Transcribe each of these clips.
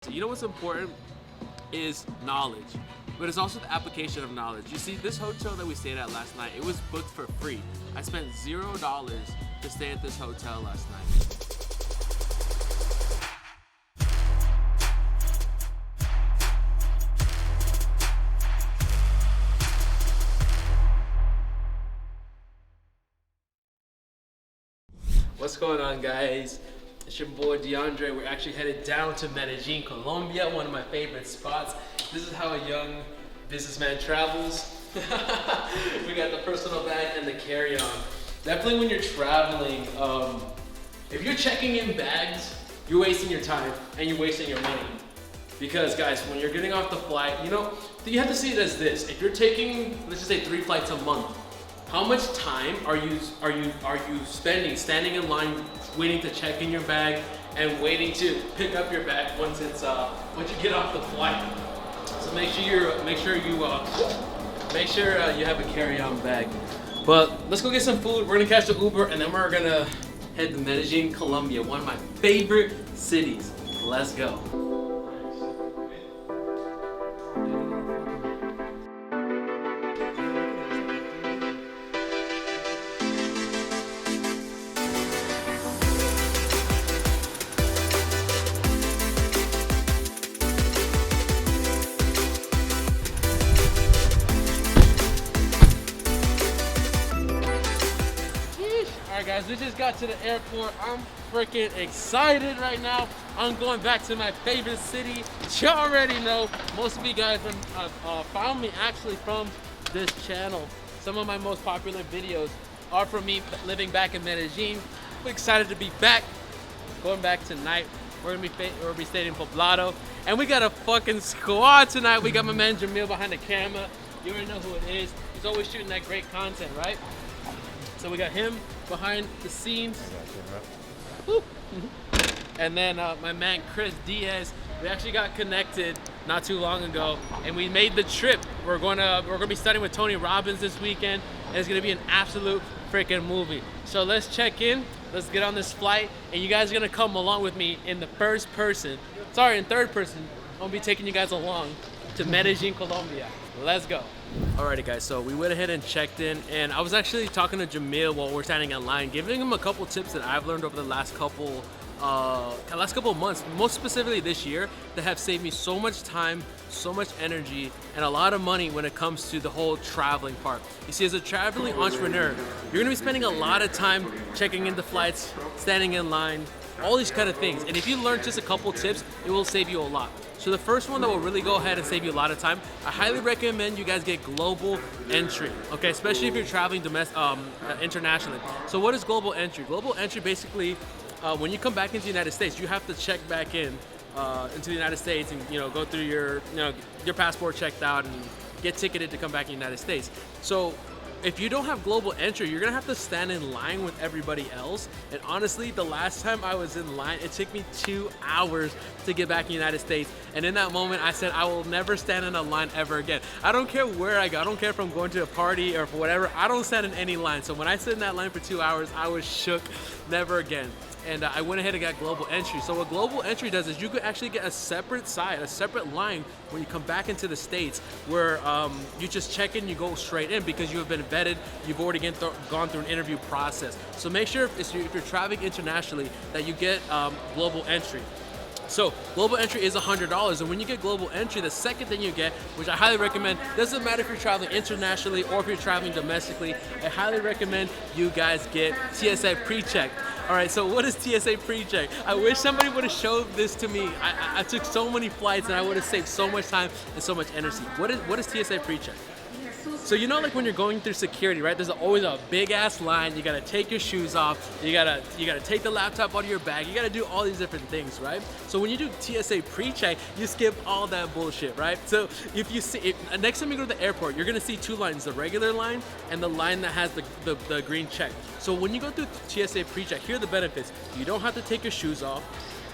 So you know what's important is knowledge, but it's also the application of knowledge. You see, this hotel that we stayed at last night, it was booked for free. I spent $0 to stay at this hotel last night. What's going on, guys? It's your boy DeAndre. We're actually headed down to Medellin, Colombia, one of my favorite spots. This is how a young businessman travels. We got the personal bag and the carry-on. Definitely when you're traveling, if you're checking in bags, you're wasting your time and you're wasting your money. Because guys, when you're getting off the flight, you have to see it as this. If you're taking, let's just say 3 flights a month, how much time are you spending standing in line, waiting to check in your bag and waiting to pick up your bag once you get off the flight? So make sure you have a carry-on bag. But let's go get some food. We're gonna catch the Uber and then we're gonna head to Medellin, Colombia, one of my favorite cities. Let's go. Alright guys, we just got to the airport. I'm freaking excited right now. I'm going back to my favorite city. You already know, most of you guys found me actually from this channel. Some of my most popular videos are from me living back in Medellin. I'm excited to be back. Going back tonight. We're gonna be staying in Poblado. And we got a fucking squad tonight. We got my man Jamil behind the camera. You already know who it is. He's always shooting that great content, right? So we got him behind the scenes. And then my man Chris Diaz. We actually got connected not too long ago, and we made the trip. We're gonna be studying with Tony Robbins this weekend, and it's gonna be an absolute freaking movie. So let's check in. Let's get on this flight, and you guys are gonna come along with me in third person. I'm gonna be taking you guys along to Medellin, Colombia. Let's go. Alrighty guys, so we went ahead and checked in, and I was actually talking to Jamil while we're standing in line, giving him a couple tips that I've learned over the last couple months, most specifically this year, that have saved me so much time, so much energy, and a lot of money when it comes to the whole traveling part. You see, as a traveling entrepreneur, you're gonna be spending a lot of time checking into flights, standing in line, all these kind of things. And if you learn just a couple tips, it will save you a lot. So the first one that will really go ahead and save you a lot of time, I highly recommend you guys get global entry, okay? Especially if you're traveling internationally. So what is global entry? Global entry basically, when you come back into the United States, you have to check back in into the United States and go through your passport checked out and get ticketed to come back in the United States. So if you don't have global entry, you're gonna have to stand in line with everybody else. And honestly, the last time I was in line, it took me 2 hours to get back in the United States. And in that moment, I said, I will never stand in a line ever again. I don't care where I go. I don't care if I'm going to a party or for whatever. I don't stand in any line. So when I sit in that line for 2 hours, I was shook. Never again. And I went ahead and got global entry. So what global entry does is you could actually get a separate line when you come back into the States, where you just check in, you go straight in because you have been vetted, you've already gone through an interview process. So make sure if you're traveling internationally that you get global entry. So global entry is $100, and when you get global entry, the second thing you get, which I highly recommend, doesn't matter if you're traveling internationally or if you're traveling domestically, I highly recommend you guys get TSA pre-check. All right, so what is TSA pre-check? I wish somebody would have showed this to me. I took so many flights and I would have saved so much time and so much energy. What is TSA pre-check? So like when you're going through security, right? There's always a big ass line. You gotta take your shoes off. You gotta take the laptop out of your bag. You gotta do all these different things, right? So when you do TSA pre-check, you skip all that bullshit, right? So next time you go to the airport, you're gonna see 2 lines: the regular line and the line that has the green check. So when you go through TSA pre-check, here are the benefits. You don't have to take your shoes off.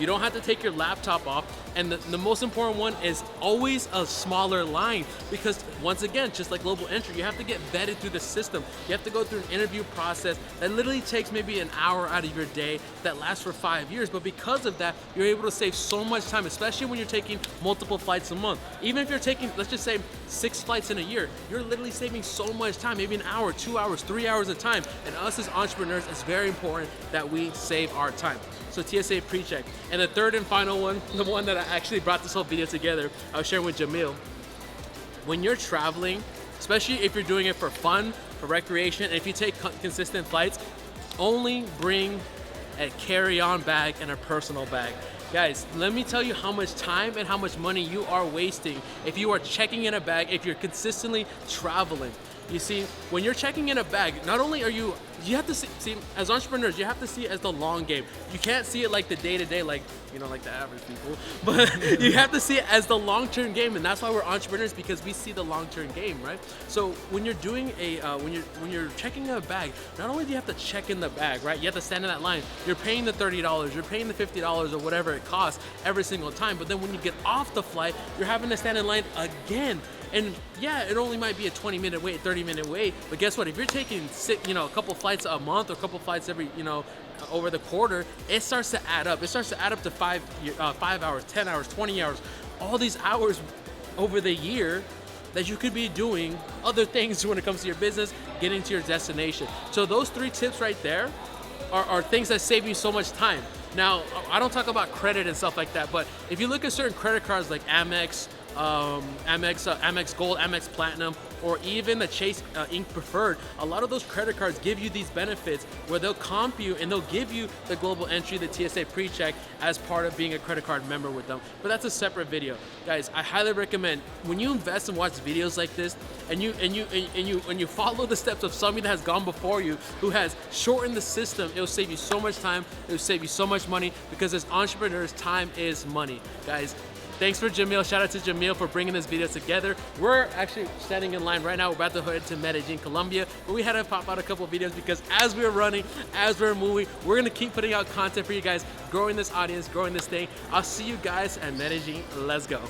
You don't have to take your laptop off. And the most important one is always a smaller line, because once again, just like global entry, you have to get vetted through the system. You have to go through an interview process that literally takes maybe an hour out of your day that lasts for 5 years. But because of that, you're able to save so much time, especially when you're taking multiple flights a month. Even if you're taking, let's just say, 6 flights in a year, you're literally saving so much time, maybe an hour, 2 hours, 3 hours of time. And us as entrepreneurs, it's very important that we save our time. So TSA PreCheck. And the third and final one, the one that I actually brought this whole video together, I was sharing with Jamil. When you're traveling, especially if you're doing it for fun, for recreation, and if you take consistent flights, only bring a carry-on bag and a personal bag. Guys, let me tell you how much time and how much money you are wasting if you are checking in a bag, if you're consistently traveling. You see, when you're checking in a bag, not only are you have to see, as entrepreneurs, you have to see it as the long game. You can't see it like the day-to-day, like, you know, like the average people, but you have to see it as the long-term game, and that's why we're entrepreneurs, because we see the long-term game, right? So when you're doing a, when you're checking in a bag, not only do you have to check in the bag, right? You have to stand in that line. You're paying the $30, you're paying the $50 or whatever it costs every single time, but then when you get off the flight, you're having to stand in line again. And yeah, it only might be a 20-minute wait, 30-minute wait, but guess what? If you're taking, you know, a couple flights a month or a couple flights every, you know, over the quarter, it starts to add up. It starts to add up to 5 hours, 10 hours, 20 hours, all these hours over the year that you could be doing other things when it comes to your business, getting to your destination. So those 3 tips right there are things that save you so much time. Now, I don't talk about credit and stuff like that, but if you look at certain credit cards like Amex, Amex Gold, Amex Platinum, or even the Chase Ink Preferred, a lot of those credit cards give you these benefits where they'll comp you and they'll give you the global entry, the TSA PreCheck, as part of being a credit card member with them. But that's a separate video. Guys, I highly recommend when you invest and watch videos like this, and you follow the steps of somebody that has gone before you, who has shortened the system, it'll save you so much time, it'll save you so much money, because as entrepreneurs, time is money. Guys, thanks for Jamil. Shout out to Jamil for bringing this video together. We're actually standing in line right now. We're about to head to Medellin, Colombia, but we had to pop out a couple of videos because as we're running, as we're moving, we're gonna keep putting out content for you guys, growing this audience, growing this thing. I'll see you guys at Medellin. Let's go.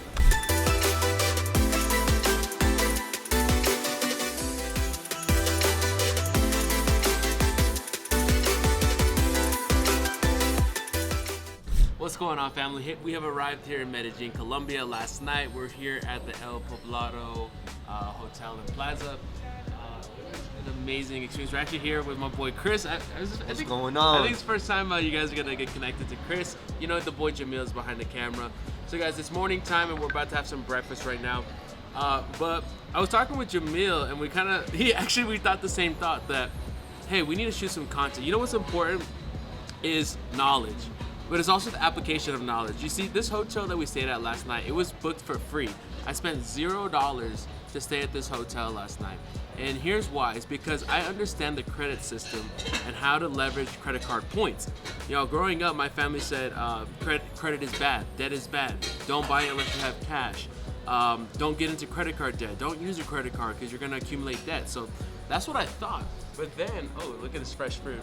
What's going on, family? We have arrived here in Medellin, Colombia last night. We're here at the El Poblado Hotel and Plaza. An amazing experience. We're actually here with my boy Chris. What's going on? I think it's the first time you guys are gonna get connected to Chris. You know, the boy Jamil is behind the camera. So guys, it's morning time and we're about to have some breakfast right now. But I was talking with Jamil and we thought the same thought, that, hey, we need to shoot some content. You know what's important is knowledge, but it's also the application of knowledge. You see, this hotel that we stayed at last night, it was booked for free. I spent $0 to stay at this hotel last night. And here's why. It's because I understand the credit system and how to leverage credit card points. You know, growing up, my family said credit is bad, debt is bad. Don't buy it unless you have cash. Don't get into credit card debt. Don't use your credit card because you're gonna accumulate debt. So that's what I thought. But then, oh, look at this fresh fruit.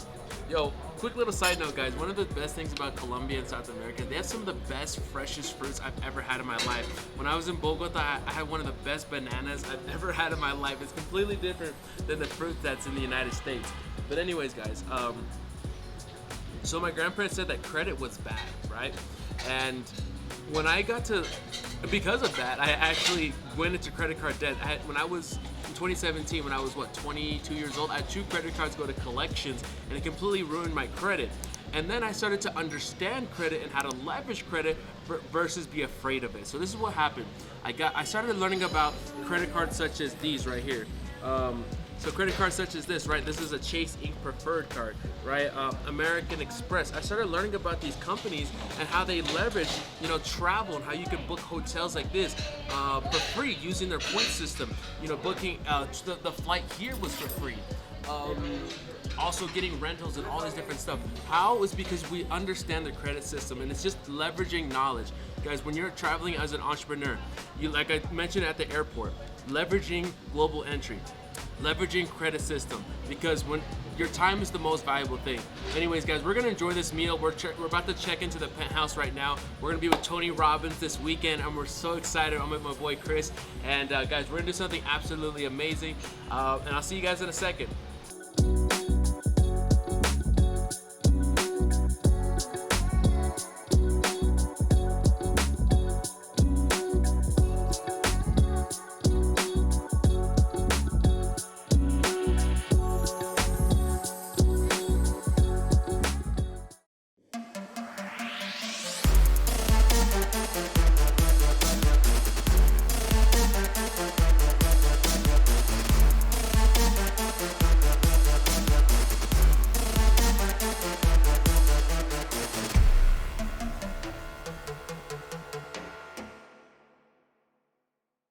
Yo, quick little side note, guys. One of the best things about Colombia and South America, they have some of the best, freshest fruits I've ever had in my life. When I was in Bogota, I had one of the best bananas I've ever had in my life. It's completely different than the fruit that's in the United States. But anyways, guys, so my grandparents said that credit was bad, right? And when I got to, because of that, I actually went into credit card debt. When I was in 2017, when I was 22 years old, I had 2 credit cards go to collections, and it completely ruined my credit. And then I started to understand credit and how to leverage credit versus be afraid of it. So this is what happened. I started learning about credit cards such as these right here. So credit cards such as this, right? This is a Chase Ink Preferred card, right? American Express. I started learning about these companies and how they leverage, you know, travel, and how you can book hotels like this for free using their point system. You know, booking the flight here was for free. Also getting rentals and all this different stuff. How is because we understand the credit system, and it's just leveraging knowledge. Guys, when you're traveling as an entrepreneur, you, like I mentioned at the airport, leveraging global entry. leveraging credit system, because when your time is the most valuable thing. Anyways, guys, we're gonna enjoy this meal. We're about to check into the penthouse right now. We're gonna be with Tony Robbins this weekend, and we're so excited. I'm with my boy Chris, and guys, we're gonna do something absolutely amazing. And I'll see you guys in a second.